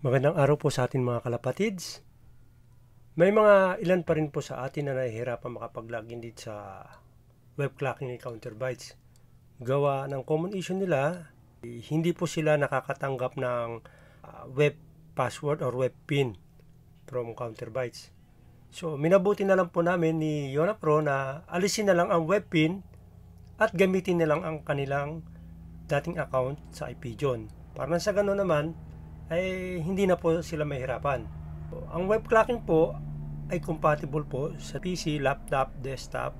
Magandang araw po sa atin mga kalapatids. May mga ilan pa rin po sa atin na nahihirapan makapag-login dito sa web clocking ni Counterbytes. Gawa ng common issue nila, hindi po sila nakakatanggap ng web password or web pin from Counterbytes. So, minabuti na lang po namin ni YonaPro na alisin na lang ang web pin at gamitin na lang ang kanilang dating account sa IPJON. Para sa gano'n naman, ay hindi na po sila mahirapan. So, ang web clocking po ay compatible po sa PC, laptop, desktop,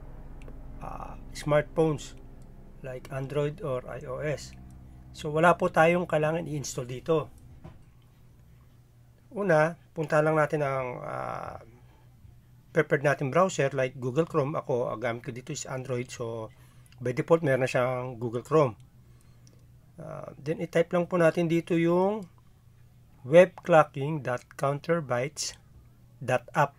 smartphones like Android or iOS. So wala po tayong kailangan i-install dito. Una, punta lang natin ang preferred natin browser like Google Chrome. Ako, gamit ko dito is Android, so by default meron na siyang Google Chrome. Then i-type lang po natin dito yung webclocking.counterbytes.app.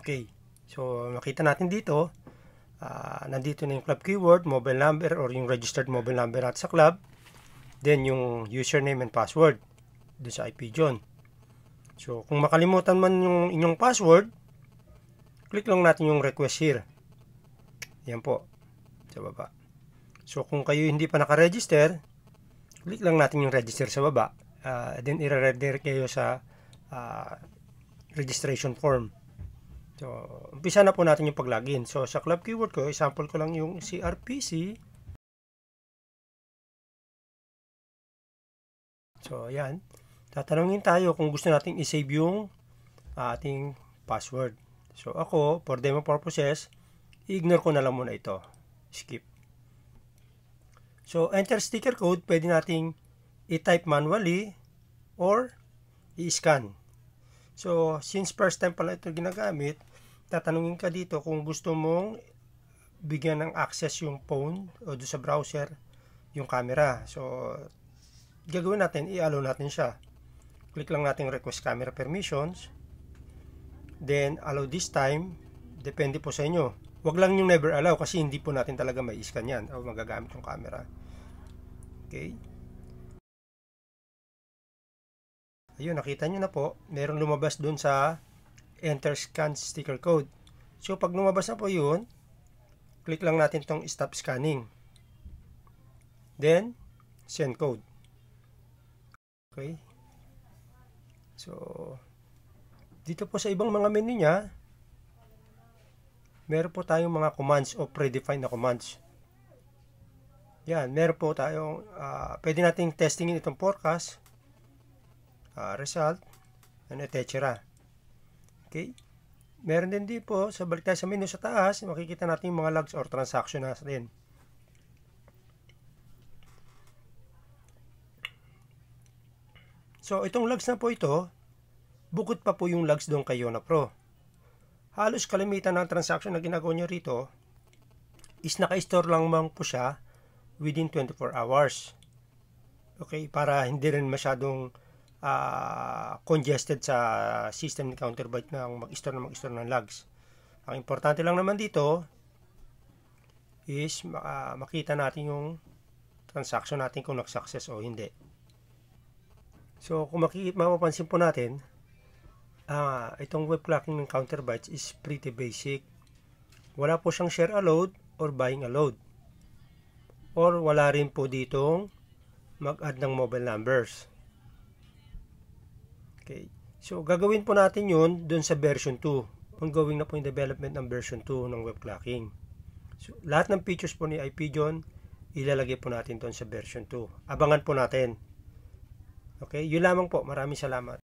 Okay, so makita natin dito, nandito na yung club keyword, mobile number or yung registered mobile number natin sa club, then yung username and password doon sa IPJON. So kung makalimutan man yung inyong password, click lang natin yung request here. Yan po, sa baba. So kung kayo hindi pa nakaregister, click lang natin yung register sa baba. Then i-redirect kayo sa registration form. So, umpisa na po natin yung pag-login. So, sa club keyword ko, example ko lang yung CRPC. So, ayan. Tatanungin tayo kung gusto nating i-save yung ating password. So, ako, for demo purposes, i-ignore ko na lang muna ito. Skip. So, enter sticker code, pwede nating i-type manually or i-scan. So, since first time pala ito ginagamit, tatanungin ka dito kung gusto mong bigyan ng access yung phone o doon sa browser yung camera. So, gagawin natin, i-allow natin siya. Click lang natin request camera permissions. Then, allow this time. Depende po sa inyo. Wag lang yung never allow kasi hindi po natin talaga may scan yan o magagamit yung camera. Okay. Ayun, nakita nyo na po, merong lumabas dun sa enter scan sticker code. So, pag lumabas na po yun, click lang natin tong stop scanning. Then, send code. Okay. So, dito po sa ibang mga menu niya, meron po tayong mga commands o predefined na commands. Yan, meron po tayong, pwede nating testingin itong forecast, result, and etc. Okay. Meron din dito sa balik tayo sa menu sa taas, makikita natin yung mga logs or transaction natin. So, itong logs na po ito, bukod pa po yung logs doon kay YonaPro. Halos kalimitan ng transaction na ginagawa nyo rito is naka-store lang po siya within 24 hours. Okay, para hindi rin masyadong congested sa system ni Counterbyte na mag-store ng logs. Ang importante lang naman dito is makita natin yung transaction natin kung nag-success o hindi. So kung mapapansin po natin, itong web clocking ng Counterbyte is pretty basic. Wala po siyang share allowed or buying allowed. Or wala rin po ditong mag-add ng mobile numbers. Okay. So, gagawin po natin yun dun sa version 2. Ongoing na po yung development ng version 2 ng web clocking. So, lahat ng features po ni IPJON, ilalagay po natin dun sa version 2. Abangan po natin. Okay, yun lamang po. Maraming salamat.